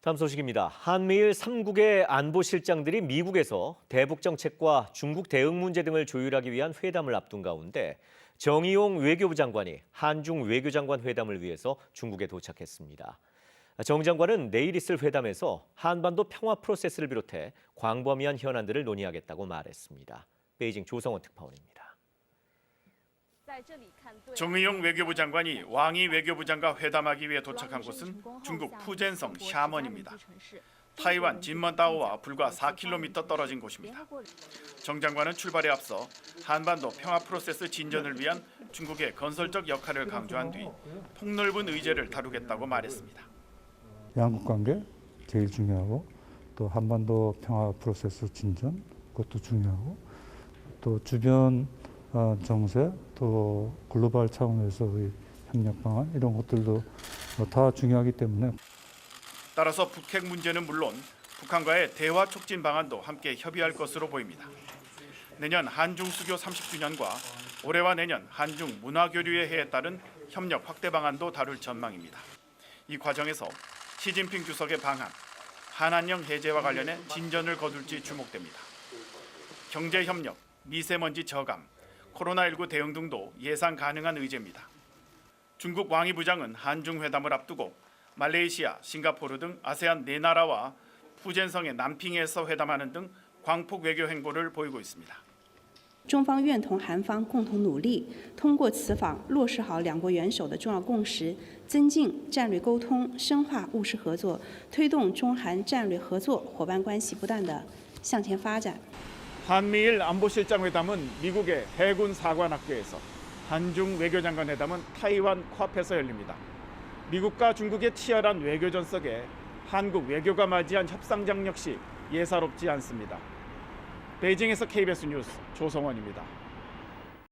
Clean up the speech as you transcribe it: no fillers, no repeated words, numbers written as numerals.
다음 소식입니다. 한미일 3국의 안보실장들이 미국에서 대북 정책과 중국 대응 문제 등을 조율하기 위한 회담을 앞둔 가운데 정의용 외교부 장관이 한중 외교장관 회담을 위해서 중국에 도착했습니다. 정 장관은 내일 있을 회담에서 한반도 평화 프로세스를 비롯해 광범위한 현안들을 논의하겠다고 말했습니다. 베이징 조성원 특파원입니다. 정의용 외교부 장관이 왕이 외교부장과 회담하기 위해 도착한 곳은 중국 푸젠성 샤먼입니다. 타이완 진먼다오와 불과 4km 떨어진 곳입니다. 정 장관은 출발에 앞서 한반도 평화 프로세스 진전을 위한 중국의 건설적 역할을 강조한 뒤 폭넓은 의제를 다루겠다고 말했습니다. 양국 관계 제일 중요하고 또 한반도 평화 프로세스 진전 그것도 중요하고 또 주변 정세 또 글로벌 차원에서의 협력 방안 이런 것들도 다 중요하기 때문에 따라서 북핵 문제는 물론 북한과의 대화 촉진 방안도 함께 협의할 것으로 보입니다. 내년 한중 수교 30주년과 올해와 내년 한중 문화교류의 해에 따른 협력 확대 방안도 다룰 전망입니다. 이 과정에서 시진핑 주석의 방한, 한한령 해제와 관련해 진전을 거둘지 주목됩니다. 경제협력, 미세먼지 저감, 코로나19 대응 등도 예상 가능한 의제입니다. 중국 왕이 부장은 한중 회담을 앞두고 말레이시아, 싱가포르 등 아세안 4나라와 푸젠성의 남핑에서 회담하는 등 광폭 외교 행보를 보이고 있습니다. 中方愿同韩方共同努力，通过此访落实好两国元首的重要共识，增进战略沟通，深化务实合作，推动中韩战略合作伙伴关系不断的向前发展。 한미일 안보실장 회담은 미국의 해군 사관학교에서, 한중 외교장관 회담은 타이완 콰페에서 열립니다. 미국과 중국의 치열한 외교전 속에 한국 외교가 맞이한 협상장 역시 예사롭지 않습니다. 베이징에서 KBS 뉴스 조성원입니다.